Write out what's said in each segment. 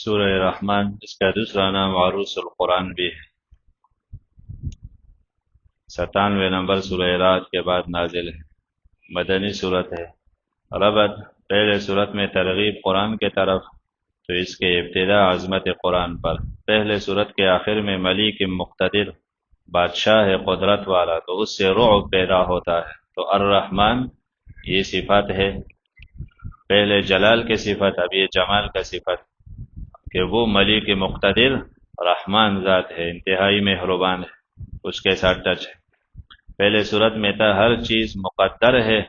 سورہ رحمان، اس کا دوسرا نام عروس القرآن بھی ہے۔ 97 نمبر سورہ رات کے بعد نازل ہے، مدنی صورت ہے۔ ربط پہلے صورت میں ترغیب قرآن کے طرف، تو اس کے ابتدا عظمت قرآن پر۔ پہلے صورت کے آخر میں ملیک مقتدر، بادشاہ ہے قدرت والا، تو اس سے رعب پیدا ہوتا ہے۔ تو الرحمن یہ صفت ہے، پہلے جلال کی صفت، اب یہ جمال کا صفت، کہ وہ ملیک مقتدر رحمان ذات ہے، انتہائی مہربان ہے، اس کے ساتھ ٹچ ہے۔ پہلے صورت میں تھا ہر چیز مقدر ہے،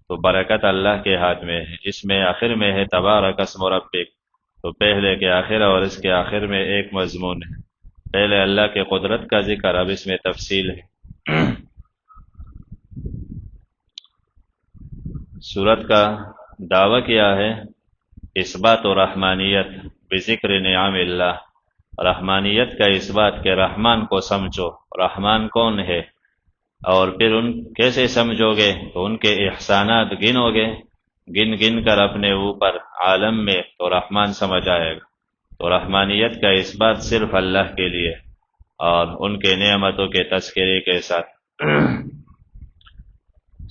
تو برکت اللہ کے ہاتھ میں ہے۔ اس میں آخر میں ہے تبارک اسم ربک، تو پہلے کے آخر اور اس کے آخر میں ایک مضمون ہے۔ پہلے اللہ کے قدرت کا ذکر، اب اس میں تفصیل ہے۔ صورت کا دعویٰ کیا ہے اثبات و رحمانیت بذکر نعم اللہ، رحمانیت کا اثبات، کہ رحمان کو سمجھو، رحمان کون ہے، اور پھر ان کیسے سمجھو گے، تو ان کے احسانات گنو گے، گن گن کر اپنے اوپر عالم میں، تو رحمان سمجھ آئے گا۔ تو رحمانیت کا اثبات صرف اللہ کے لیے، اور ان کے نعمتوں کے تذکرے کے ساتھ۔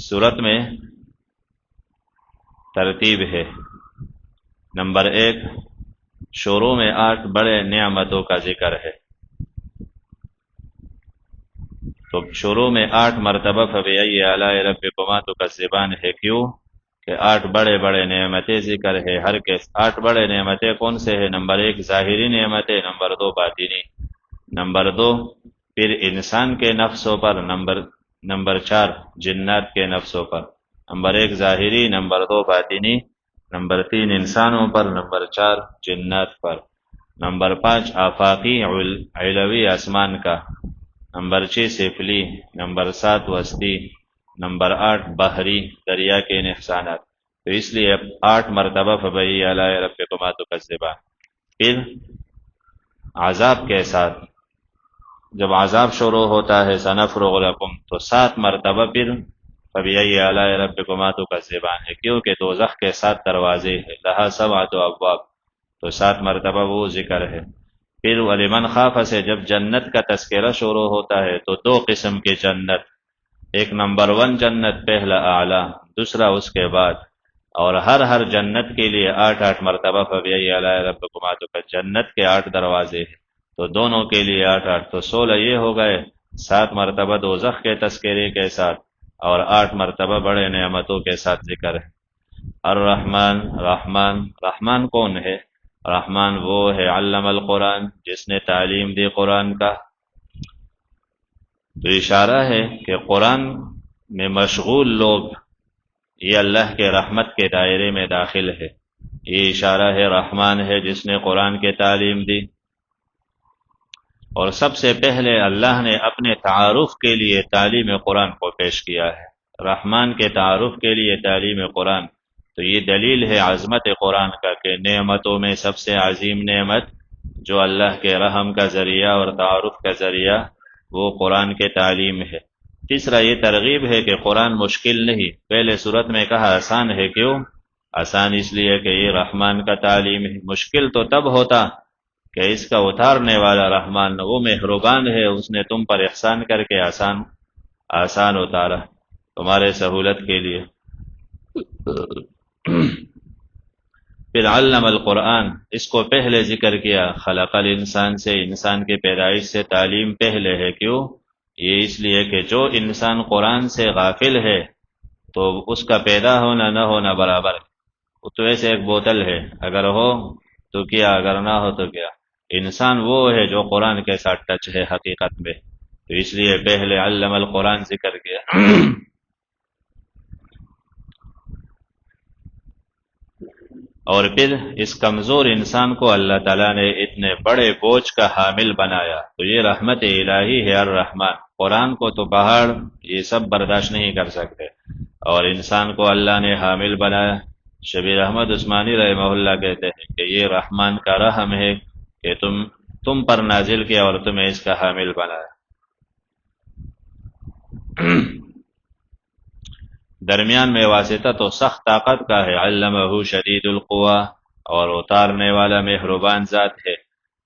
صورت میں ترتیب ہے، نمبر 1، شروع میں 8 بڑے نعمتوں کا ذکر ہے، تو شروع میں 8 مرتبہ فبأي آلاء ربكما تكذبان ہے، کیوں کہ 8 بڑے بڑے نعمتیں ذکر ہے۔ ہر کے 8 بڑے نعمتیں کون سے ہیں؟ نمبر 1 ظاہری نعمتیں، نمبر 2 باطنی، نمبر 2 پھر انسان کے نفسوں پر، نمبر 4 جنات کے نفسوں پر۔ نمبر 1 ظاہری، نمبر 2 باطنی، نمبر 3 انسانوں پر، نمبر 4 جنات پر، نمبر 5 آفاقی علوی آسمان کا، نمبر 6 سفلی، نمبر 7 وسطی، نمبر 8 بحری دریا کے نقصانات۔ تو اس لیے 8 مرتبہ فبأي آلاء ربكما تكذبان۔ پھر عذاب کے ساتھ، جب عذاب شروع ہوتا ہے سنفرغ لکم، تو 7 مرتبہ پھر فبأي آلاء ربكما تكذبان ہے، کیونکہ دوزخ کے 7 دروازے ہیں، لہا 7 ابواب، تو 7 مرتبہ وہ ذکر ہے۔ پھر ولمن خاف سے جب جنت کا تذکرہ شروع ہوتا ہے، تو 2 قسم کی جنت، ایک نمبر 1 جنت پہلا اعلی، دوسرا اس کے بعد، اور ہر جنت کے لیے 8 مرتبہ فبأي آلاء ربكما تكذبان، جنت کے 8 دروازے ہیں، تو دونوں کے لیے 8، تو 16 یہ ہو گئے، 7 مرتبہ دوزخ کے تذکرے کے ساتھ، اور 8 مرتبہ بڑے نعمتوں کے ساتھ ذکر ہے۔ الرحمن، رحمان کون ہے؟ رحمان وہ ہے علم القرآن، جس نے تعلیم دی قرآن کا۔ تو اشارہ ہے کہ قرآن میں مشغول لوگ یہ اللہ کے رحمت کے دائرے میں داخل ہے۔ یہ اشارہ ہے رحمان ہے جس نے قرآن کے تعلیم دی۔ اور سب سے پہلے اللہ نے اپنے تعارف کے لیے تعلیم قرآن کو پیش کیا ہے، رحمان کے تعارف کے لیے تعلیم قرآن۔ تو یہ دلیل ہے عظمت قرآن کا، کہ نعمتوں میں سب سے عظیم نعمت جو اللہ کے رحم کا ذریعہ اور تعارف کا ذریعہ، وہ قرآن کے تعلیم ہے۔ تیسرا یہ ترغیب ہے کہ قرآن مشکل نہیں، پہلے صورت میں کہا آسان ہے، کیوں؟ آسان اس لیے کہ یہ رحمان کا تعلیم ہے۔ مشکل تو تب ہوتا کہ اس کا اتارنے والا رحمان، وہ مہربان ہے، اس نے تم پر احسان کر کے آسان اتارا تمہارے سہولت کے لیے۔ پھر علم القرآن، اس کو پہلے ذکر کیا، خلق الانسان سے، انسان کی پیدائش سے تعلیم پہلے ہے، کیوں؟ یہ اس لیے کہ جو انسان قرآن سے غافل ہے، تو اس کا پیدا ہونا نہ ہونا برابر ہے۔ وہ تو ایسے ایک بوتل ہے، اگر ہو تو کیا، اگر نہ ہو تو کیا۔ انسان وہ ہے جو قرآن کے ساتھ ٹچ ہے حقیقت میں، تو اس لیے پہلے علم القرآن ذکر کیا۔ اور پھر اس کمزور انسان کو اللہ تعالیٰ نے اتنے بڑے بوجھ کا حامل بنایا، تو یہ رحمت الہی ہے الرحمن۔ قرآن کو تو پہاڑ یہ سب برداشت نہیں کر سکتے، اور انسان کو اللہ نے حامل بنایا۔ شبیر احمد عثمانی رحمہ اللہ کہتے ہیں کہ یہ رحمان کا رحم ہے کہ تم پر نازل کیا اور تمہیں اس کا حامل بنایا۔ درمیان میں واسطہ تو سخت طاقت کا ہے، علمہ شدید القوی، اور اتارنے والا مہربان ذات ہے۔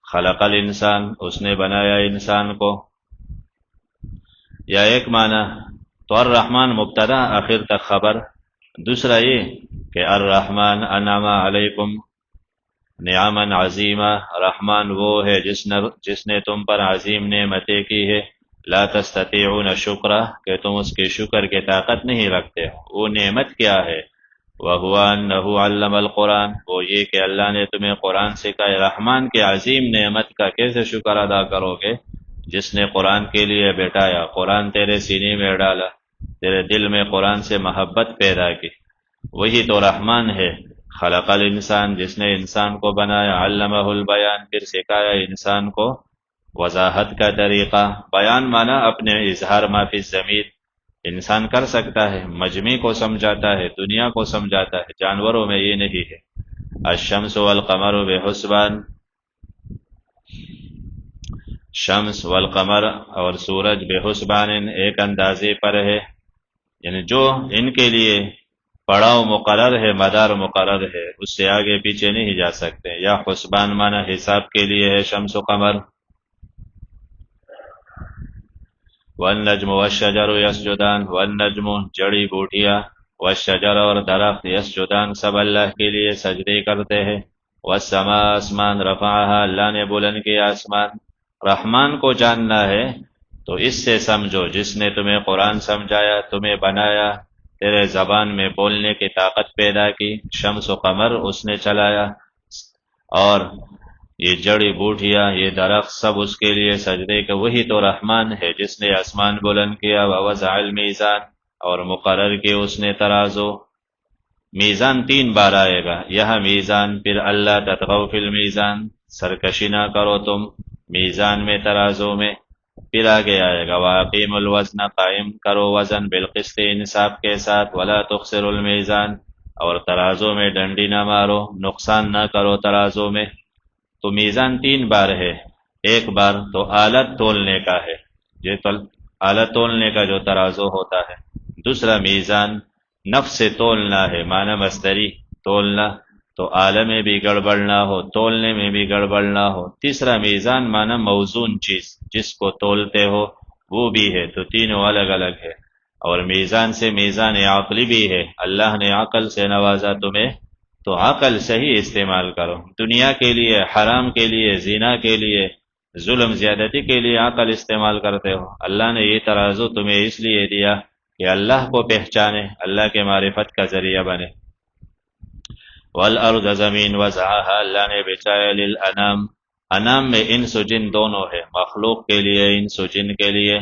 خلق الانسان، اس نے بنایا انسان کو۔ یا ایک معنی تو الرحمن مبتدا آخر تک خبر، دوسرا یہ کہ الرحمن انعم علیکم نعما عظیمہ، رحمان وہ ہے جس نے تم پر عظیم نعمتیں کی ہے، لا تستطيعون شکرہ کہ تم اس کے شکر کی طاقت نہیں رکھتے۔ وہ نعمت کیا ہے؟ وَهُوَ أَنَّهُ عَلَّمَ القرآن، وہ یہ کہ اللہ نے تمہیں قرآن سکھایا۔ رحمان کے عظیم نعمت کا کیسے شکر ادا کرو گے جس نے قرآن کے لیے بیٹھایا، قرآن تیرے سینے میں ڈالا، تیرے دل میں قرآن سے محبت پیدا کی، وہی تو رحمان ہے۔ خلق الانسان، جس نے انسان کو بنایا، علمہ البیان، پھر سکھایا انسان کو وضاحت کا طریقہ۔ بیان مانا اپنے اظہار ما فی الضمیر، انسان کر سکتا ہے، مجمع کو سمجھاتا ہے، دنیا کو سمجھاتا ہے، جانوروں میں یہ نہیں ہے۔ الشمس والقمر بحسبان، شمس والقمر اور سورج بحسبان، ایک اندازے پر ہے، یعنی جو ان کے لیے پڑاؤ مقرر ہے، مدار مقرر ہے، اس سے آگے پیچھے نہیں جا سکتے۔ یا حسبان مانا حساب کے لیے ہے شمس و قمر۔ والنجم والشجر یسجدان، والنجم جڑی بوٹیاں، والشجر اور درخت، یسجدان سب اللہ کے لیے سجدے کرتے ہیں۔ والسماء آسمان، رفعها اللہ نے بلند کیا آسمان۔ رحمان کو جاننا ہے تو اس سے سمجھو، جس نے تمہیں قرآن سمجھایا، تمہیں بنایا، تیرے زبان میں بولنے کی طاقت پیدا کی، شمس و قمر اس نے چلایا، اور یہ جڑی بوٹیاں، یہ درخت سب اس کے لیے سجدے کے، وہی تو رحمان ہے جس نے آسمان بلند کیا۔ ووضع المیزان، اور مقرر کی اس نے ترازو۔ میزان 3 بار آئے گا، یہ میزان، پھر اللہ تطغوا فی المیزان، سرکشی نہ کرو تم میزان میں، ترازو میں، پھر آگے آئے گا واقیم الوزن، قائم کرو وزن، بالقسط انصاف کے ساتھ، ولا تخسر المیزان، اور ترازو میں ڈنڈی نہ مارو، نقصان نہ کرو ترازو میں۔ تو میزان 3 بار ہے، ایک بار تو آلت تولنے کا ہے، یہ آلت تولنے کا جو ترازو ہوتا ہے۔ دوسرا میزان نفس سے تولنا ہے، معنی مصدری تولنا، تو آلہ میں بھی گڑبڑ نہ ہو، تولنے میں بھی گڑبڑ نہ ہو۔ تیسرا میزان معنی موزون چیز، جس کو تولتے ہو وہ بھی ہے، تو تینوں الگ الگ ہے۔ اور میزان سے میزان عقلی بھی ہے، اللہ نے عقل سے نوازا تمہیں، تو عقل صحیح استعمال کرو۔ دنیا کے لیے، حرام کے لیے، زنا کے لیے، ظلم زیادتی کے لیے عقل استعمال کرتے ہو۔ اللہ نے یہ ترازو تمہیں اس لیے دیا کہ اللہ کو پہچانے، اللہ کے معرفت کا ذریعہ بنے۔ والارض زمین وضعها، اللہ نے بچایا للانام، انام میں انس و جن دونوں ہے، مخلوق کے لیے، انس و جن کے لیے۔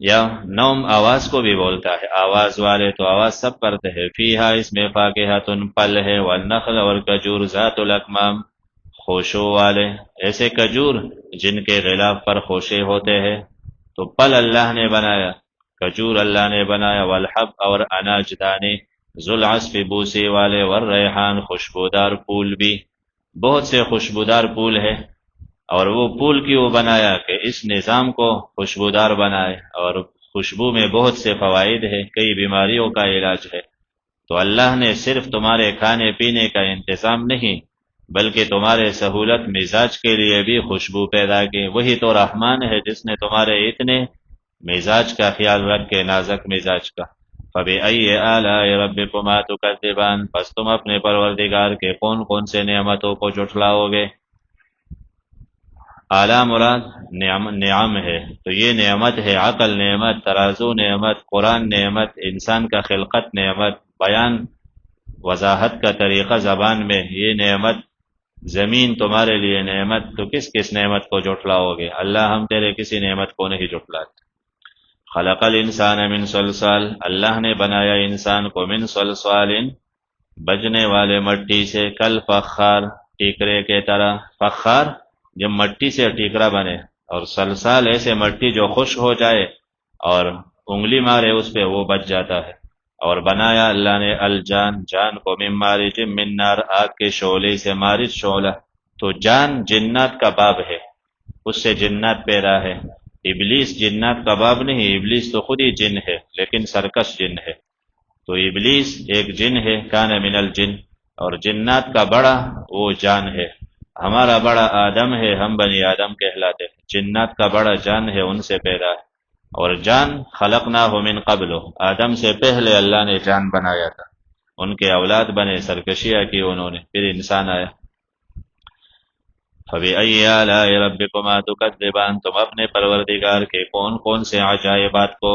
یا نوم آواز کو بھی بولتا ہے، آواز والے تو آواز سب کرتے ہیں۔ فیہا، اس میں فاکہۃ پھل ہے، والنخل اور کجور، ذات الاکمام خوشو والے، ایسے کجور جن کے غلاف پر خوشے ہوتے ہیں، تو پھل اللہ نے بنایا، کجور اللہ نے بنایا۔ والحب اور اناج دانے، ذوالعصف بوسے والے، والریحان خوشبودار پھول بھی، بہت سے خوشبودار پھول ہے، اور وہ پھول کیوں بنایا کہ اس نظام کو خوشبودار بنائے، اور خوشبو میں بہت سے فوائد ہے، کئی بیماریوں کا علاج ہے۔ تو اللہ نے صرف تمہارے کھانے پینے کا انتظام نہیں، بلکہ تمہارے سہولت مزاج کے لیے بھی خوشبو پیدا کی۔ وہی تو رحمان ہے جس نے تمہارے اتنے مزاج کا خیال رکھ کے، نازک مزاج کا۔ فَبِأَيِّ آلَاءِ رَبِّكُمَا تُكَذِّبَانِ، پس تم اپنے پروردگار کے کون کون سے نعمتوں کو جھٹلاؤ گے۔ اعلیٰ مراد نعم ہے، تو یہ نعمت ہے، عقل نعمت، ترازو نعمت، قرآن نعمت، انسان کا خلقت نعمت، بیان وضاحت کا طریقہ زبان میں یہ نعمت، زمین تمہارے لیے نعمت، تو کس کس نعمت کو جھٹلاؤ گے؟ اللہ ہم تیرے کسی نعمت کو نہیں جھٹلاتے۔ خلق الانسان من صلصال، اللہ نے بنایا انسان کو من صلصال، بجنے والے مٹی سے، کل فخار، ٹیکرے کے طرح۔ فخار جب مٹی سے ٹیکرا بنے، اور صلصال ایسے مٹی جو خشک ہو جائے اور انگلی مارے اس پہ وہ بچ جاتا ہے۔ اور بنایا اللہ نے الجان، جان کو، من مارج من نار، آگ کے شعلے سے، مارج شعلہ، تو جان جنات کا باب ہے، اس سے جنات پیدا ہے۔ ابلیس جنات کا باب نہیں، ابلیس تو خود ہی جن ہے، لیکن سرکش جن ہے۔ تو ابلیس ایک جن ہے، کان من الجن، اور جنات کا بڑا وہ جان ہے، ہمارا بڑا آدم ہے، ہم بنی آدم کہلاتے ہیں، جنات کا بڑا جان ہے، ان سے پیدا ہے، اور جان خلقناہ من قبل، آدم سے پہلے اللہ نے جان بنایا تھا، ان کے اولاد بنے، سرکشیاں کی انہوں نے، پھر انسان آیا۔ فَبِأَيِّ آلَاءِ رَبِّكُمَا تُكَذِّبَانِ، تم اپنے پروردگار کے کون کون سے عجائبات کو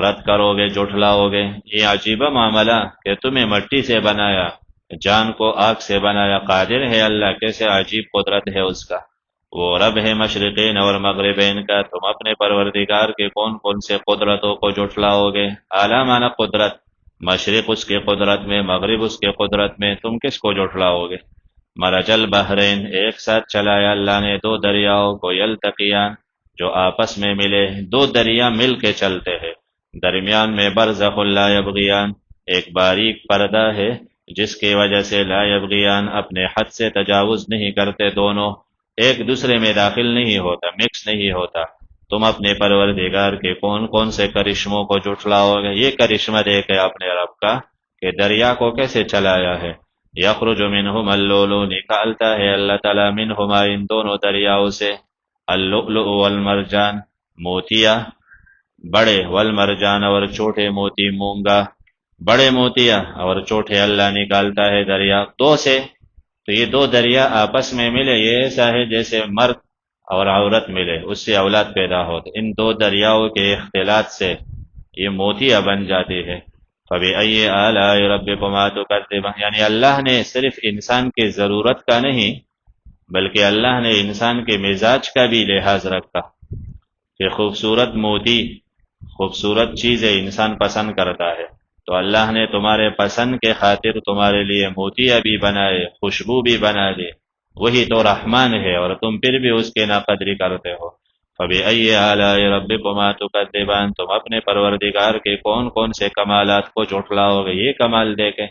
رد کرو گے، جھٹلاؤ گے؟ یہ عجیبہ معاملہ کہ تمہیں مٹی سے بنایا، جان کو آگ سے بنایا، قادر ہے اللہ، کیسے عجیب قدرت ہے اس کا، وہ رب ہے مشرقین اور مغربین کا، تم اپنے پروردگار کے کون کون سے قدرتوں کو جھٹلاؤ گے؟ اعلیٰ معنی قدرت، مشرق اس کے قدرت میں، مغرب اس کے قدرت میں، تم کس کو جھٹلاؤ گے؟ مرج البحرین، ایک ساتھ چلایا اللہ نے دو دریاؤں کو، یلتقیان، جو آپس میں ملے، دو دریا مل کے چلتے ہیں، درمیان میں برزخ لا یبغیان، ایک باریک پردہ ہے جس کی وجہ سے لا یبغیان، اپنے حد سے تجاوز نہیں کرتے، دونوں ایک دوسرے میں داخل نہیں ہوتا، مکس نہیں ہوتا۔ تم اپنے پروردگار کے کون کون سے کرشموں کو جھٹلاؤ گے؟ یہ کرشمہ دیکھے اپنے رب کا کہ دریا کو کیسے چلایا ہے، یخرج منہما اللؤلؤ، نکالتا ہے اللہ تعالیٰ منہما، ان دونوں دریاؤں سے، اللؤلؤ والمرجان، موتیا بڑے، والمرجان اور چھوٹے موتی، مونگا، بڑے موتیا اور چھوٹے اللہ نکالتا ہے دریا دو سے، تو یہ دو دریا آپس میں ملے، یہ ایسا ہے جیسے مرد اور عورت ملے، اس سے اولاد پیدا ہوتے، ان دو دریاؤں کے اختلاط سے یہ موتیا بن جاتی ہے۔ فَبِأَيِّ آلَاءِ رَبِّكُمَا تُكَذِّبَانِ، یعنی اللہ نے صرف انسان کی ضرورت کا نہیں بلکہ اللہ نے انسان کے مزاج کا بھی لحاظ رکھا کہ خوبصورت موتی، خوبصورت چیزیں انسان پسند کرتا ہے، تو اللہ نے تمہارے پسند کے خاطر تمہارے لیے موتیا بھی بنائے، خوشبو بھی بنا دی، وہی تو رحمان ہے، اور تم پھر بھی اس کے ناقدری کرتے ہو۔ فَبِأَيِّ آلَاءِ رَبِّكُمَا تُكَذِّبَانِ، تم اپنے پروردگار کے کون کون سے کمالات کو جھٹلاؤ گے؟ یہ کمال دیکھیں،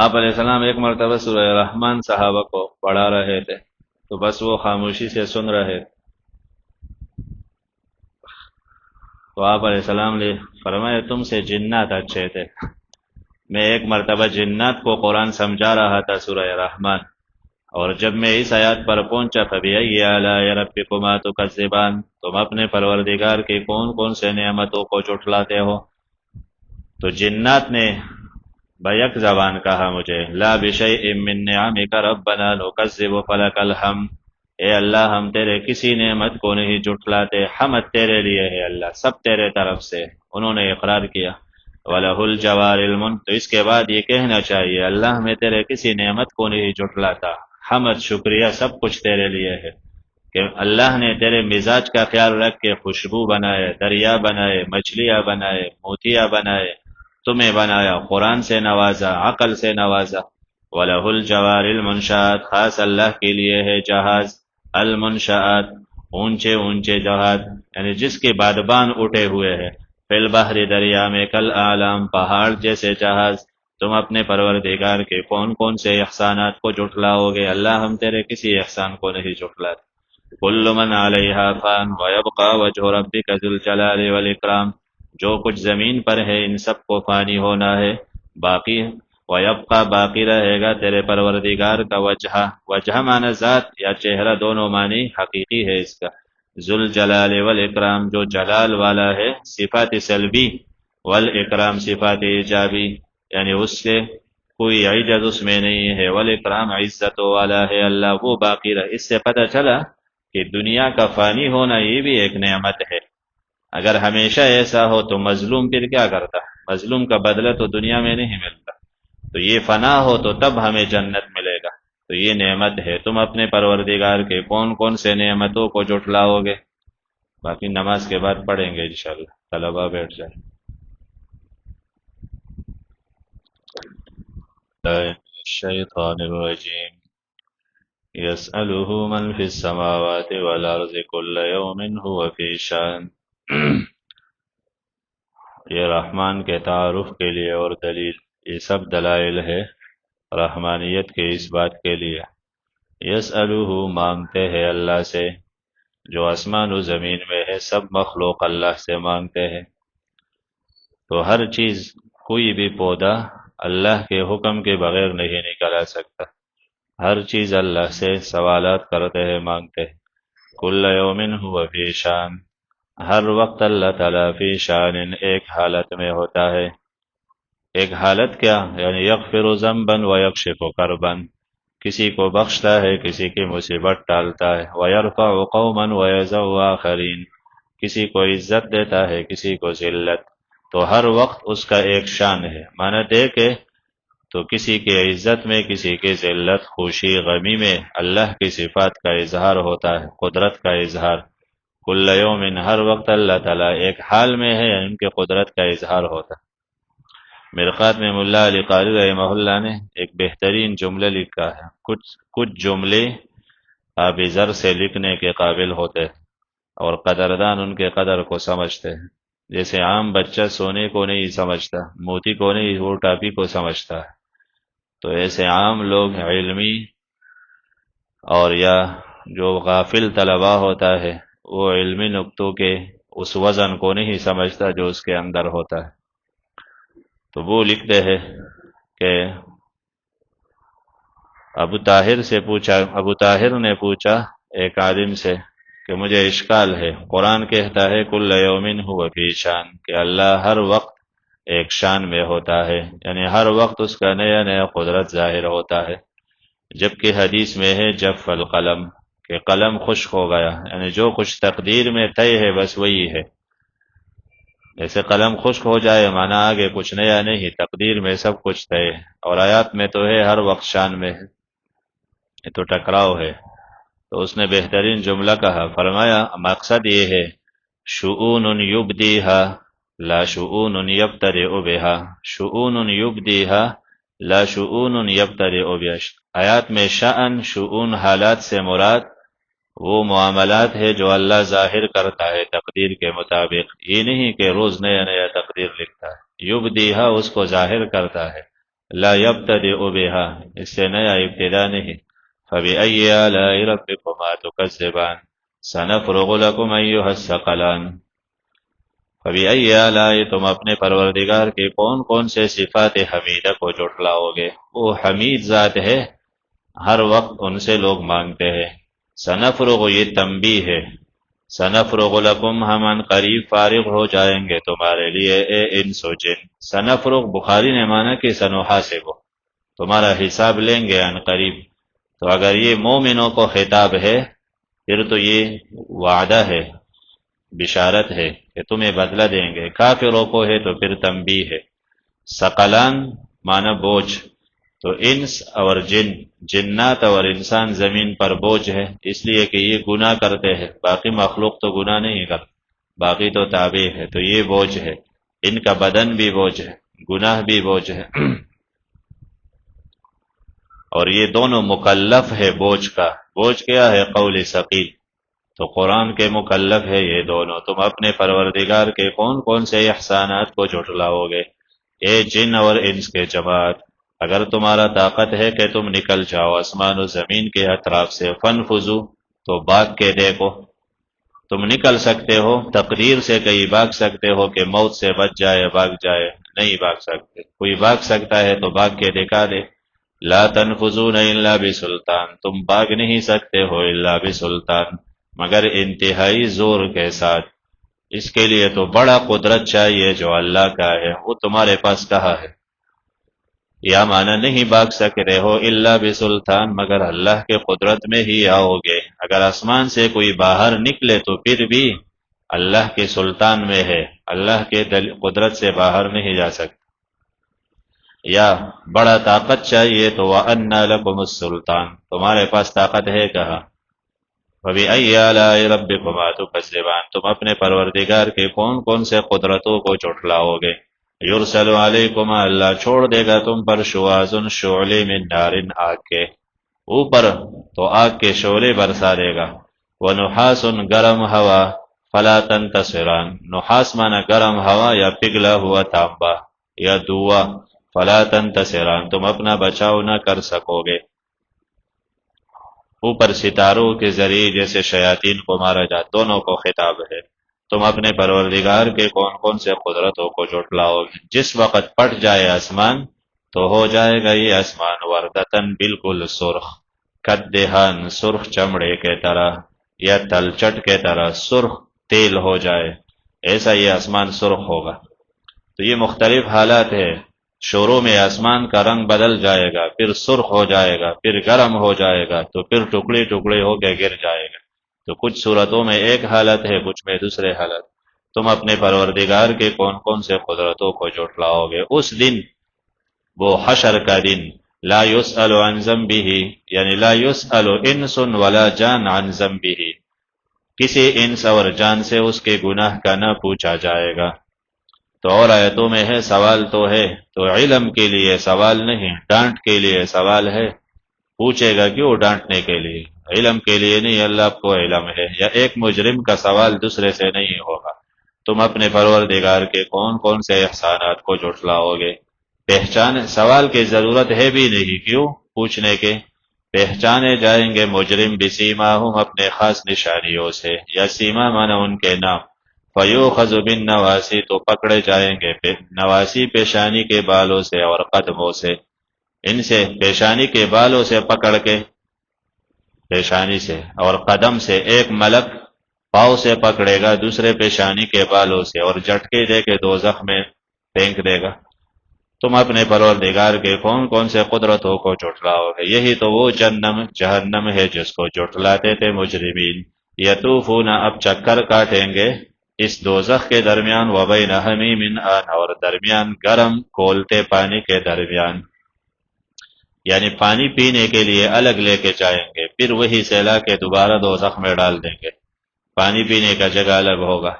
آپ علیہ السلام ایک مرتبہ سورہ رحمان صحابہ کو پڑھا رہے تھے، تو بس وہ خاموشی سے سن رہے تھے، تو آپ علیہ السلام نے فرمایا تم سے جنات اچھے تھے، میں ایک مرتبہ جنات کو قرآن سمجھا رہا تھا سورہ رحمان، اور جب میں اس آیات پر پہنچا فَبِأَيِّ آلَاءِ رَبِّكُمَا تُكَذِّبَانِ، تم اپنے پروردگار کے کون کون سے نعمتوں کو جھٹلاتے ہو، تو جنات نے بیک زبان کہا مجھے، لا بِشَيْءٍ مِّن نِّعَمِكَ رَبَّنَا نُكَذِّبُ فَلَكَ الْحَمْدُ، اے اللہ ہم تیرے کسی نعمت کو نہیں جھٹلاتے، حمد تیرے لیے ہے اللہ، سب تیرے طرف سے، انہوں نے اقرار کیا۔ وَلَهُ الْجَوَارِ الْمُنْ، تو اس کے بعد یہ کہنا چاہیے اللہ میں تیرے کسی نعمت کو نہیں جھٹلاتا، حمد، شکریہ، سب کچھ تیرے لیے ہے کہ اللہ نے تیرے مزاج کا خیال رکھ کے خوشبو بنائے، دریا بنائے، مچھلیاں بنائے، موتیاں بنائے، تمہیں بنایا، قرآن سے نوازا، عقل سے نوازا۔ وَلَهُ الْجَوَارِ الْمُنْشَآتُ، خاص اللہ کے لیے ہے جہاز، المنشآت، اونچے اونچے جہاز، یعنی جس کے بادبان اٹھے ہوئے ہیں، فی البحر، دریا میں، کل اعلام، پہاڑ جیسے جہاز، تم اپنے پروردگار کے کون کون سے احسانات کو جھٹلاؤ گے؟ اللہ ہم تیرے کسی احسان کو نہیں جھٹلاتے۔ کل من علیہا فان ویبقى وجہ ربک ذو الجلال والاکرام، جو کچھ زمین پر ہے ان سب کو فانی ہونا ہے، باقی ویبقى، باقی رہے گا تیرے پروردگار کا وجہ، وجہ معنی ذات یا چہرہ، دونوں معنی حقیقی ہے اس کا، ذو الجلال والاکرام، جو جلال والا ہے، صفات سلبی، والاکرام صفات ایجابی، یعنی اس سے کوئی عجز اس میں نہیں ہے، والاکرام عزت والا ہے اللہ، وہ باقی رہے۔ اس سے پتہ چلا کہ دنیا کا فانی ہونا یہ بھی ایک نعمت ہے، اگر ہمیشہ ایسا ہو تو مظلوم پھر کیا کرتا؟ مظلوم کا بدلہ تو دنیا میں نہیں ملتا، تو یہ فنا ہو تو تب ہمیں جنت ملے گا، تو یہ نعمت ہے۔ تم اپنے پروردگار کے کون کون سے نعمتوں کو جھٹلاؤ گے؟ باقی نماز کے بعد پڑھیں گے انشاءاللہ، طلبہ بیٹھ جائیں۔ الشیطان الرجیم، يسأله من في السماوات والأرض كل يوم هو في شأن، یہ رحمان کے تعارف کے لیے اور دلیل، یہ سب دلائل ہے رحمانیت کے اس بات کے لیے۔ یسألہ، مانگتے ہیں اللہ سے، جو آسمان و زمین میں ہے سب مخلوق اللہ سے مانگتے ہیں، تو ہر چیز، کوئی بھی پودا اللہ کے حکم کے بغیر نہیں نکلا سکتا۔ ہر چیز اللہ سے سوالات کرتے ہیں، مانگتے ہیں۔ کل یوم ہوا فی شان، ہر وقت اللہ تعالیٰ فی شان، ایک حالت میں ہوتا ہے۔ ایک حالت کیا؟ یعنی یغفر ذنبا ویکشف کربا، کسی کو بخشتا ہے، کسی کی مصیبت ٹالتا ہے۔ ویرفع قوما ویضع آخرین، کسی کو عزت دیتا ہے، کسی کو ذلت۔ تو ہر وقت اس کا ایک شان ہے، معنی دے کے تو کسی کی عزت میں، کسی کی ذلت، خوشی غمی میں اللہ کی صفات کا اظہار ہوتا ہے، قدرت کا اظہار۔ کل یوم، ہر وقت اللہ تعالیٰ ایک حال میں ہے، ان کے قدرت کا اظہار ہوتا ہے۔ مرقات میں ملا علی قاری رحمہ اللہ نے ایک بہترین جملہ لکھا ہے۔ کچھ جملے آب زر سے لکھنے کے قابل ہوتے ہیں اور قدردان ان کے قدر کو سمجھتے ہیں۔ جیسے عام بچہ سونے کو نہیں سمجھتا، موتی کو نہیں، وہ ٹاپی کو سمجھتا ہے، تو ایسے عام لوگ علمی اور یا جو غافل طلبہ ہوتا ہے وہ علمی نقطوں کے اس وزن کو نہیں سمجھتا جو اس کے اندر ہوتا ہے۔ تو وہ لکھتے ہیں کہ ابو طاہر نے پوچھا ایک عالم سے کہ مجھے اشکال ہے، قرآن کہتا ہے کل یوم ہوا فی شان، کہ اللہ ہر وقت ایک شان میں ہوتا ہے، یعنی ہر وقت اس کا نیا نیا قدرت ظاہر ہوتا ہے، جبکہ حدیث میں ہے جف القلم، کہ قلم خشک ہو گیا، یعنی جو کچھ تقدیر میں طے ہے بس وہی ہے۔ جیسے قلم خشک ہو جائے معنی آگے کچھ نیا نہیں، تقدیر میں سب کچھ طے ہے، اور آیات میں تو ہے ہر وقت شان میں ہے، یہ تو ٹکراؤ ہے۔ تو اس نے بہترین جملہ کہا، فرمایا مقصد یہ ہے شؤون یبدیہا لا شؤون یبتدئ بہا، شؤون یبدیہا لا شؤون یبتدئ بہا۔ آیات میں شأن، شؤون، حالات سے مراد وہ معاملات ہے جو اللہ ظاہر کرتا ہے تقدیر کے مطابق، یہ نہیں کہ روز نیا نیا تقدیر لکھتا ہے، یبدیہا اس کو ظاہر کرتا ہے، لا یبتدئ بہا اس سے نیا ابتدا نہیں۔ فَبِأَيِّ آلَاءِ رَبِّكُمَا تُكَذِّبَانِ سَنَفْرُغُ لَكُمْ أَيُّهَ الثَّقَلَانِ۔ فَبِأَيِّ آلَاءِ، تم اپنے پروردگار کے کون کون سے صفات حمیدہ کو جھٹلاؤ گے؟ وہ حمید ذات ہے، ہر وقت ان سے لوگ مانگتے ہیں۔ سنفرغ، یہ تنبیہ ہے، سنفرغ لکم، ہم ان قریب فارغ ہو جائیں گے تمہارے لیے، اے انس و جن۔ سنفرغ بخاری نے مانا کہ سنحاسب، تمہارا حساب لیں گے ان قریب۔ تو اگر یہ مومنوں کو خطاب ہے پھر تو یہ وعدہ ہے، بشارت ہے کہ تمہیں بدلہ دیں گے۔ کافروں کو ہے تو پھر تنبیہ ہے۔ ثقلان معنی بوجھ، تو انس اور جن، جنات اور انسان زمین پر بوجھ ہے، اس لیے کہ یہ گناہ کرتے ہیں، باقی مخلوق تو گناہ نہیں کرتے، باقی تو تابع ہے، تو یہ بوجھ ہے، ان کا بدن بھی بوجھ ہے، گناہ بھی بوجھ ہے، اور یہ دونوں مکلف ہے بوجھ کا۔ بوجھ کیا ہے؟ قول ثقیل، تو قرآن کے مکلف ہے یہ دونوں۔ تم اپنے پروردگار کے کون کون سے احسانات کو جھٹلاؤ گے؟ اے جن اور انس کے جماعت، اگر تمہارا طاقت ہے کہ تم نکل جاؤ آسمان و زمین کے اطراف سے، فنفذو، تو بھاگ کے دیکھو، تم نکل سکتے ہو، تقدیر سے کہیں بھاگ سکتے ہو کہ موت سے بچ جائے، بھاگ جائے، نہیں بھاگ سکتے۔ کوئی بھاگ سکتا ہے تو بھاگ کے دکھا دے۔ لا تنفذون الا بسلطان، تم بھاگ نہیں سکتے ہو الا بسلطان، مگر انتہائی زور کے ساتھ۔ اس کے لیے تو بڑا قدرت چاہیے جو اللہ کا ہے، وہ تمہارے پاس کہاں ہے؟ یا معنی نہیں بھاگ سکتے ہو الا بسلطان، مگر اللہ کے قدرت میں ہی آؤ گے۔ اگر آسمان سے کوئی باہر نکلے تو پھر بھی اللہ کے سلطان میں ہے، اللہ کے قدرت سے باہر نہیں جا سکتے۔ یا بڑا طاقت چاہیے تو وَأَنَّا لَكُمُ السُّلْطَانُ، تمہارے پاس طاقت ہے کہاں؟ فَبِأَيِّ آلَاءِ رَبِّكُمَا تُكَذِّبَانِ، تم اپنے پروردگار کے کون کون سے قدرتوں کو جھٹلاؤ گے؟ یرسل علیکما، اللہ چھوڑ دے گا تم پر، شواظ، شعلے من نار، آگ کے اوپر، تو آگ کے شعلے برسا دے گا۔ ونحاس، گرم ہوا، فلا تنتصران، نحاس مانا گرم ہوا یا پگھلا ہوا تانبا یا دوا، فلا تنتصران، تم اپنا بچاؤ نہ کر سکو گے۔ اوپر ستاروں کے ذریعے جیسے شیاطین کو مارا جائے، دونوں کو خطاب ہے۔ تم اپنے پروردگار کے کون کون سے قدرتوں کو جھٹلاؤ گے؟ جس وقت پھٹ جائے آسمان تو ہو جائے گا یہ آسمان وردتن بالکل سرخ، کدہن سرخ چمڑے کے طرح، یا تلچٹ کے طرح سرخ تیل ہو جائے، ایسا یہ آسمان سرخ ہوگا۔ تو یہ مختلف حالات ہے، شروع میں آسمان کا رنگ بدل جائے گا، پھر سرخ ہو جائے گا، پھر گرم ہو جائے گا، تو پھر ٹکڑے ٹکڑے ہو کے گر جائے گا۔ تو کچھ صورتوں میں ایک حالت ہے، کچھ میں دوسرے حالت۔ تم اپنے پروردگار کے کون کون سے قدرتوں کو جھٹلاؤ گے اس دن، وہ حشر کا دن، لا يسأل عن ذنبه، یعنی لا يسأل انس ولا جان عن ذنبه، کسی انس اور جان سے اس کے گناہ کا نہ پوچھا جائے گا۔ تو اور آیتوں میں ہے سوال تو ہے، تو علم کے لیے سوال نہیں، ڈانٹ کے لیے سوال ہے۔ پوچھے گا کیوں؟ ڈانٹنے کے لیے، علم کے لیے نہیں، اللہ کو علم ہے۔ یا ایک مجرم کا سوال دوسرے سے نہیں ہوگا۔ تم اپنے پروردگار کے کون کون سے احسانات کو جھٹلاؤ گے؟ پہچان سوال کی ضرورت ہے بھی نہیں، کیوں پوچھنے کے؟ پہچانے جائیں گے مجرم بسیماہم، اپنے خاص نشانیوں سے، یا سیما مانا ان کے نام، فیوخذ بالنواسی، تو پکڑے جائیں گے نواسی پیشانی کے بالوں سے اور قدموں سے، ان سے پیشانی کے بالوں سے پکڑ کے، پیشانی سے اور قدم سے، ایک ملک پاؤں سے پکڑے گا، دوسرے پیشانی کے بالوں سے، اور جھٹکے دے کے دوزخ میں پھینک دے گا۔ تم اپنے پروردگار کے کون کون سے قدرتوں کو جھٹلاؤ گے؟ یہی تو وہ جہنم ہے جس کو جھٹلاتے تھے مجرمین۔ یطوفون، اب چکر کاٹیں گے اس دوزخ کے درمیان، وبین حمیم آن، اور درمیان گرم کھولتے پانی کے درمیان، یعنی پانی پینے کے لیے الگ لے کے جائیں گے، پھر وہی سے لا کے دوبارہ دوزخ میں ڈال دیں گے، پانی پینے کا جگہ الگ ہوگا۔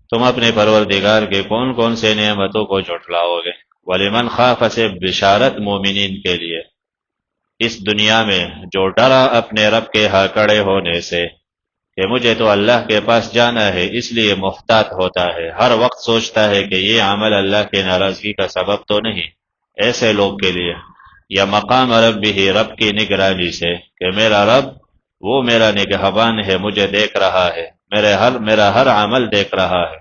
تم اپنے پروردگار کے کون کون سے نعمتوں کو جھٹلاؤ گے؟ وَلِمَنْ خَافَ، سے بشارت مومنین کے لیے، اس دنیا میں جو ڈرا اپنے رب کے ہاں کھڑے ہونے سے، کہ مجھے تو اللہ کے پاس جانا ہے، اس لیے محتاط ہوتا ہے، ہر وقت سوچتا ہے کہ یہ عمل اللہ کے ناراضگی کا سبب تو نہیں، ایسے لوگ کے لیے۔ یا مقام رب بھی، رب کی نگرانی سے، کہ میرا رب وہ میرا نگہبان ہے، مجھے دیکھ رہا ہے، میرا ہر عمل دیکھ رہا ہے۔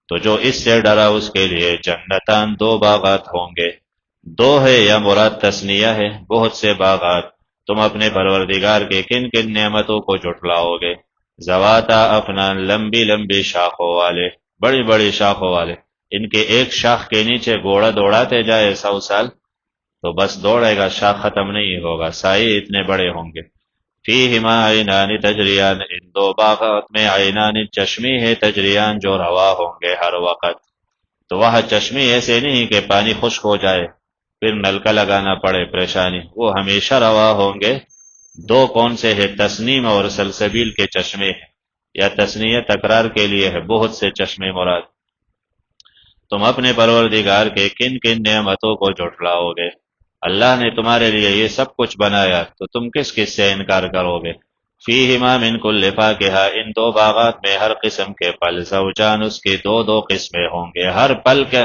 تو جو اس سے ڈرا اس کے لیے جنتان، دو باغات ہوں گے، دو ہے یا مراد تثنیہ ہے، بہت سے باغات۔ تم اپنے پروردگار کے کن کن نعمتوں کو جھٹلاؤ گے؟ زواتا افنان، لمبی لمبی شاخوں والے، بڑی بڑی شاخوں والے، ان کے ایک شاخ کے نیچے گھوڑا دوڑاتے جائے 100 سال تو بس دوڑے گا، شاخ ختم نہیں ہوگا، سائے اتنے بڑے ہوں گے۔ فیہما عینان تجریان، ان دو باغات میں عینان، چشمی ہے، تجریان، جو روا ہوں گے ہر وقت۔ تو وہاں چشمی ایسے نہیں کہ پانی خشک ہو جائے پھر نلکا لگانا پڑے، پریشانی، وہ ہمیشہ روا ہوں گے۔ دو کون سے ہے؟ تسنیم اور سلسبیل کے چشمے ہیں، یا تسنیہ تکرار کے لیے ہے، بہت سے چشمے مراد۔ تم اپنے پروردگار کے کن کن نعمتوں کو جھٹلاؤ گے؟ اللہ نے تمہارے لیے یہ سب کچھ بنایا، تو تم کس کس سے انکار کرو گے؟ فیہما من کل فاکہہ، ان دو باغات میں ہر قسم کے پھل، زوجان، اس کی دو دو قسمیں ہوں گے، ہر پھل کا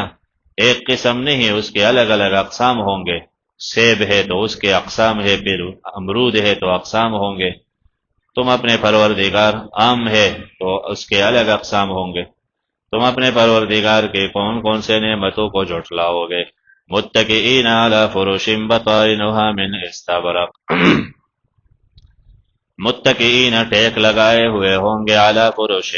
ایک قسم نہیں، اس کے الگ الگ اقسام ہوں گے۔ سیب ہے تو اس کے اقسام ہے، پھر امرود ہے تو اقسام ہوں گے۔ تم اپنے پروردگار، آم ہے تو اس کے الگ اقسام ہوں گے۔ تم اپنے پروردگار کے کون کون سے نعمتوں کو جھٹلاؤ گے؟ متکئین علی فرش بطائنها من استبرق، متکئین، ٹیک لگائے ہوئے ہوں گے، علی فرش،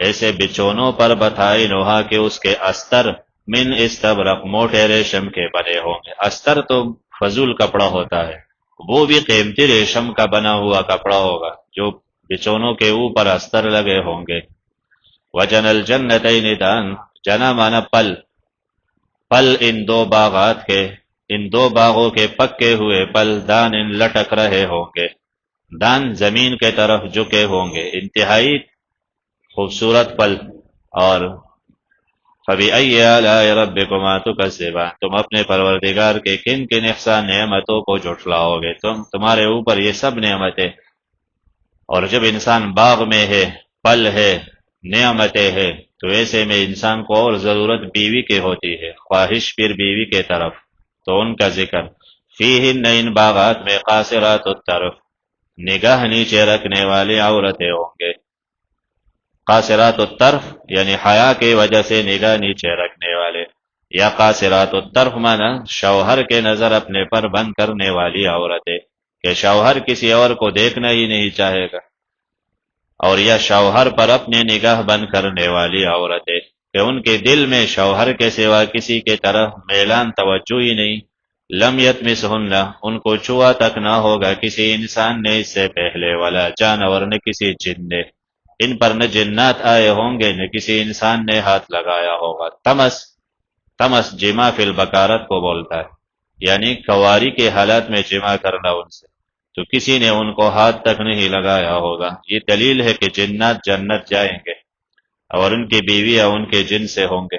ایسے بچونوں پر، بطائنها کے اس کے استر، من استبرق، موٹے ریشم کے بنے ہوں گے۔ استر تو فضول کپڑا ہوتا ہے، وہ بھی قیمتی ریشم کا بنا ہوا کپڑا ہوگا جو بچونوں کے اوپر استر لگے ہوں گے۔ وجن الجنتین دان، جنا مانا پل، پل ان دو باغات کے، ان دو باغوں کے پکے ہوئے پل، دان ان لٹک رہے ہوں گے، دان زمین کے طرف جھکے ہوں گے، انتہائی خوبصورت پل۔ اور فَبِأَيِّ آلَاءِ رَبِّكُمَا تُكَذِّبَانِ، تم اپنے پروردگار کے کن کن احسان نعمتوں کو جھٹلاؤ گے؟ تمہارے اوپر یہ سب نعمتیں، اور جب انسان باغ میں ہے، پل ہے، نعمتیں ہے، تو ایسے میں انسان کو اور ضرورت بیوی کی ہوتی ہے، خواہش پھر بیوی کے طرف، تو ان کا ذکر۔ فیہن، ان باغات میں، قاصرات الطرف، نگاہ نیچے رکھنے والی عورتیں ہوں گے۔ قاصرات الطرف یعنی حیا کی وجہ سے نگاہ نیچے رکھنے والے، یا قاصرات الطرف مانا شوہر کے نظر اپنے پر بند کرنے والی عورتیں کہ شوہر کسی اور کو دیکھنا ہی نہیں چاہے گا، اور یا شوہر پر اپنے نگاہ بند کرنے والی عورتیں کہ ان کے دل میں شوہر کے سوا کسی کے طرف میلان توجہ ہی نہیں، لم یتمسہن ان کو چھوا تک نہ ہوگا کسی انسان نے اس سے پہلے، ولا جانور نے کسی جن نے، ان پر نہ جنات آئے ہوں گے نہ کسی انسان نے ہاتھ لگایا ہوگا۔ تمس جمع فی البکارت کو بولتا ہے، یعنی کواری کے حالات میں جمع کرنا ان سے، تو کسی نے ان کو ہاتھ تک نہیں لگایا ہوگا۔ یہ دلیل ہے کہ جنات جنت جائیں گے اور ان کی بیویاں ان کے جن سے ہوں گے۔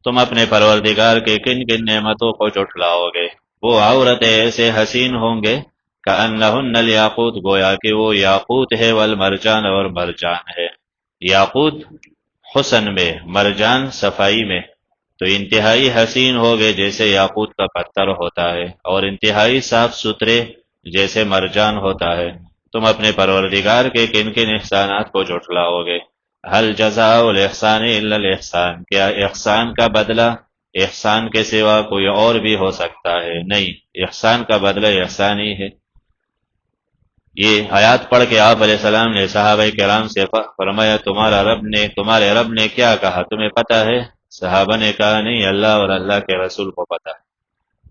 تم اپنے پروردگار کے کن کن نعمتوں کو جھٹلاؤ گے؟ وہ عورتیں ایسے حسین ہوں گے کأنہن الیاقوت، گویا کہ وہ یاقوت ہے، والمرجان اور مرجان ہے۔ یاقوت حسن میں، مرجان صفائی میں، تو انتہائی حسین ہوگے جیسے یاقوت کا پتھر ہوتا ہے، اور انتہائی صاف ستھرے جیسے مرجان ہوتا ہے۔ تم اپنے پروردگار کے کن کن احسانات کو جھٹلاؤ گے؟ حل جزاء الاحسان الا الاحسان، کیا احسان کا بدلہ احسان کے سوا کوئی اور بھی ہو سکتا ہے؟ نہیں، احسان کا بدلہ احسان ہی ہے۔ یہ آیات پڑھ کے آپ علیہ السلام نے صحابہ کرام سے فرمایا تمہارے رب نے کیا کہا تمہیں پتہ ہے؟ صحابہ نے کہا نہیں، اللہ اور اللہ کے رسول کو پتہ ہے۔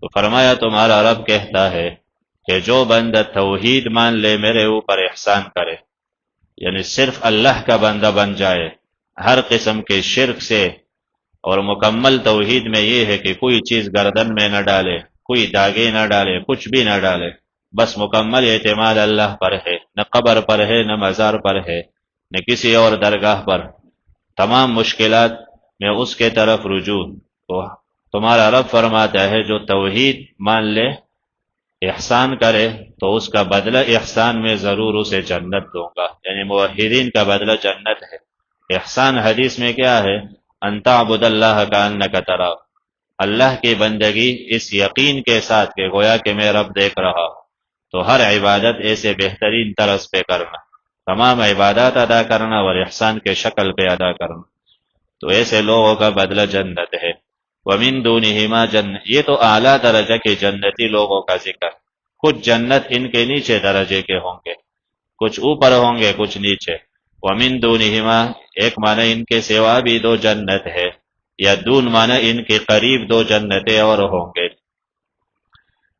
تو فرمایا تمہارا رب کہتا ہے کہ جو بندہ توحید مان لے میرے اوپر احسان کرے، یعنی صرف اللہ کا بندہ بن جائے ہر قسم کے شرک سے، اور مکمل توحید میں یہ ہے کہ کوئی چیز گردن میں نہ ڈالے، کوئی داغے نہ ڈالے، کچھ بھی نہ ڈالے، بس مکمل اعتماد اللہ پر ہے، نہ قبر پر ہے، نہ مزار پر ہے، نہ کسی اور درگاہ پر، تمام مشکلات میں اس کے طرف رجوع۔ تو تمہارا رب فرماتا ہے جو توحید مان لے، احسان کرے، تو اس کا بدلہ احسان میں ضرور اسے جنت دوں گا، یعنی موحدین کا بدلہ جنت ہے۔ احسان حدیث میں کیا ہے؟ ان تعبد اللہ کانک تراہ، اللہ کی بندگی اس یقین کے ساتھ کہ گویا کہ میں رب دیکھ رہا ہوں، تو ہر عبادت ایسے بہترین طرز پہ کرنا، تمام عبادات ادا کرنا اور احسان کے شکل پہ ادا کرنا، تو ایسے لوگوں کا بدلہ جنت ہے۔ وَمِن دُونِهِمَا جنت، یہ تو اعلیٰ درجہ کے جنتی لوگوں کا ذکر، کچھ جنت ان کے نیچے درجے کے ہوں گے، کچھ اوپر ہوں گے کچھ نیچے۔ وَمِن دُونِهِمَا ایک معنی ان کے سوا بھی دو جنت ہے، یا دون معنی ان کے قریب دو جنتیں اور ہوں گے۔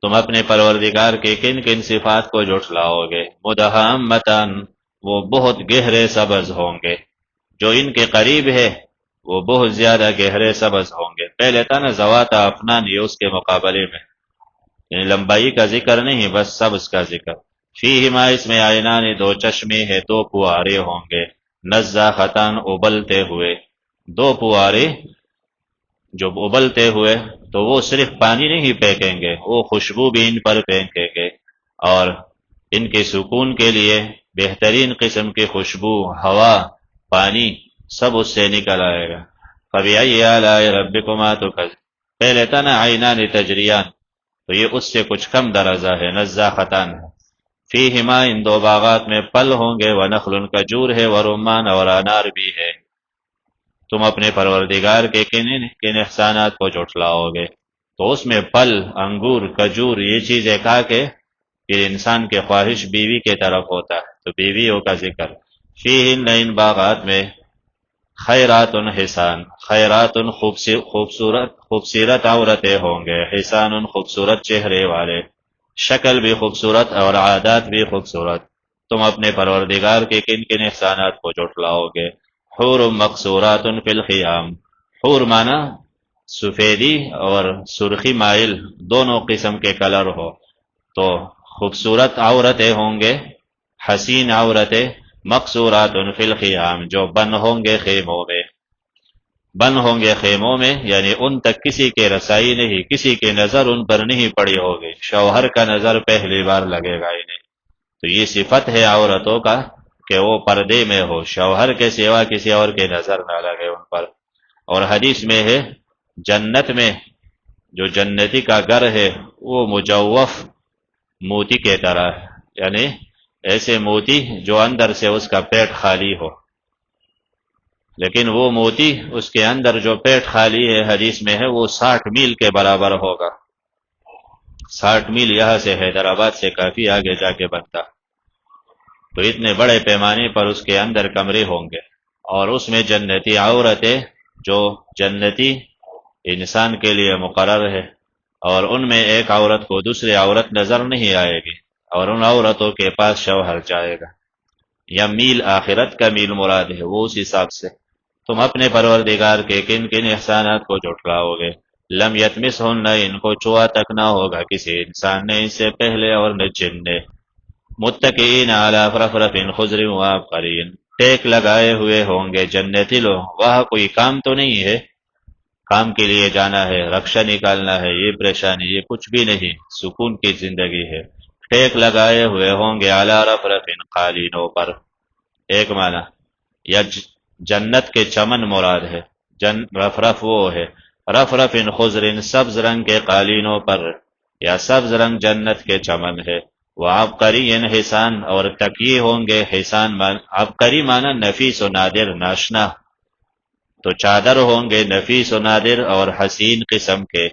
تم اپنے پروردگار کے کن کن صفات کو جھٹلاؤ گے؟ مدہامتان، وہ بہت گہرے سبز ہوں گے، جو ان کے قریب ہے وہ بہت زیادہ گہرے سبز ہوں گے۔ پہلے تھا نا ذوات افنان، یہ اس کے مقابلے میں، یعنی لمبائی کا ذکر نہیں، بس سبز کا ذکر۔ فیہما، اس میں عینان، دو چشمے ہے، دو پوارے ہوں گے، نضاختان، ابلتے ہوئے، دو پوارے جو ابلتے ہوئے، تو وہ صرف پانی نہیں پھینکیں گے، وہ خوشبو بھی ان پر پھینکیں گے، اور ان کے سکون کے لیے بہترین قسم کی خوشبو، ہوا، پانی سب اس سے نکل آئے گا۔ فَبِأَيِّ آلَاءِ رَبِّكُمَا تُكَذِّبَانِ، پہلے تھا نا عینان تجریان، تو یہ اس سے کچھ کم درجہ ہے، نضاختان ہے۔ فیہما، ان دو باغات میں پھل ہوں گے، وَنَخْلٌ، کھجور ہے، وَرُمَّان، اور انار بھی ہے۔ تم اپنے پروردگار کے کن احسانات کو جھٹلاؤ گے؟ تو اس میں پھل، انگور، کھجور، یہ چیزیں کھا کے پھر انسان کے خواہش بیوی کے طرف ہوتا ہے، تو بیویوں کا ذکر۔ فیہن، ان باغات میں خیرات حسان، خیرات خوبصورت عورتیں ہوں گے، حسان خوبصورت چہرے والے، شکل بھی خوبصورت اور عادات بھی خوبصورت۔ تم اپنے پروردگار کے کن کن احسانات کو جھٹلاؤ گے؟ حور مقصورات فی الخیام، حور مانا سفیدی اور سرخی مائل دونوں قسم کے کلر ہو، تو خوبصورت عورتیں ہوں گے، حسین عورتیں، مقصورات فی الخیام، جو بن ہوں گے خیموں میں، بن ہوں گے خیموں میں، یعنی ان تک کسی کے رسائی نہیں، کسی کی نظر ان پر نہیں پڑی ہوگی، شوہر کا نظر پہلی بار لگے گا انہیں۔ تو یہ صفت ہے عورتوں کا کہ وہ پردے میں ہو، شوہر کے سوا کسی اور کی نظر نہ لگے ان پر۔ اور حدیث میں ہے جنت میں جو جنتی کا گھر ہے وہ مجوف موتی کی طرح ہے، یعنی ایسے موتی جو اندر سے اس کا پیٹ خالی ہو، لیکن وہ موتی اس کے اندر جو پیٹ خالی ہے حدیث میں ہے وہ 60 میل کے برابر ہوگا. 60 میل یہاں سے حیدرآباد سے کافی آگے جا کے بنتا. تو اتنے بڑے پیمانے پر اس کے اندر کمرے ہوں گے، اور اس میں جنتی عورتیں جو جنتی انسان کے لیے مقرر ہے، اور ان میں ایک عورت کو دوسری عورت نظر نہیں آئے گی، اور ان عورتوں کے پاس شوہر جائے گا. یا میل آخرت کا میل مراد ہے، وہ اس حساب سے تم اپنے پروردگار کے کن کن احسانات کو جھٹلاؤ گے. لم یتمسہن، ان کو چھوا تک نہ ہوگا کسی انسان نے ان سے پہلے اور نہ جن نے. متکئین علی فرفرف خضر وعبقرین، ٹیک لگائے ہوئے ہوں گے جنتی لوگ. وہاں کوئی کام تو نہیں ہے، کام کے لیے جانا ہے، رکشہ نکالنا ہے، یہ پریشانی، یہ کچھ بھی نہیں، سکون کی زندگی ہے. ٹیک لگائے ہوئے ہوں گے علی رفرف، قالینوں پر. ایک معنی یا جنت کے چمن مراد ہے. رفرف وہ ہے، رفرف خضر سبز رنگ کے قالینوں پر، یا سبز رنگ جنت کے چمن ہے. وعبقری حسان، اور تکیے ہوں گے حسان. عبقری معنی نفیس و نادر، ناشنا. تو چادر ہوں گے نفیس و نادر اور حسین قسم کے.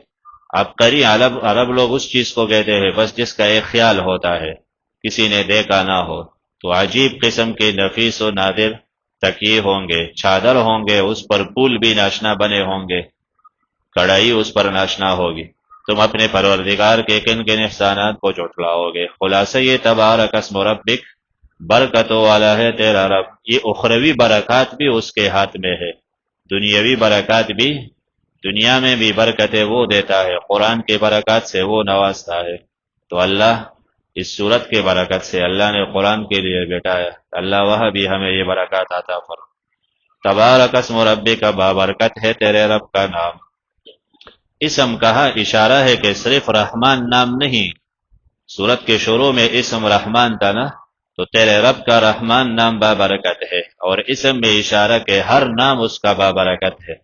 عبقری عرب لوگ اس چیز کو کہتے ہیں بس جس کا ایک خیال ہوتا ہے، کسی نے دیکھا نہ ہو. تو عجیب قسم کے نفیس و نادر تکیے ہوں گے، چادر ہوں گے، اس پر پھول بھی ناشنا بنے ہوں گے، کڑائی اس پر ناشنا ہوگی. تم اپنے پروردگار کے کن کن احسانات کو جھٹلاؤ گے. خلاصہ یہ تبارک اسم ربک، برکتوں والا ہے تیرا رب. یہ اخروی برکات بھی اس کے ہاتھ میں ہے، دنیاوی برکات بھی. دنیا میں بھی برکتیں وہ دیتا ہے، قرآن کے برکات سے وہ نوازتا ہے. تو اللہ اس صورت کے برکت سے اللہ نے قرآن کے لیے بیٹھایا. اللہ وہاں بھی ہمیں یہ برکات عطا فرمائے. تبارک اسم ربک، بابرکت ہے تیرے رب کا نام. اسم کہا اشارہ ہے کہ صرف رحمان نام نہیں. سورت کے شروع میں اسم رحمان تھا نا، تو تیرے رب کا رحمان نام بابرکت ہے، اور اسم میں اشارہ کہ ہر نام اس کا بابرکت ہے،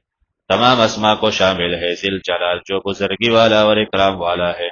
تمام اسما کو شامل ہے. ذی الجلال جو بزرگی والا اور اکرام والا ہے.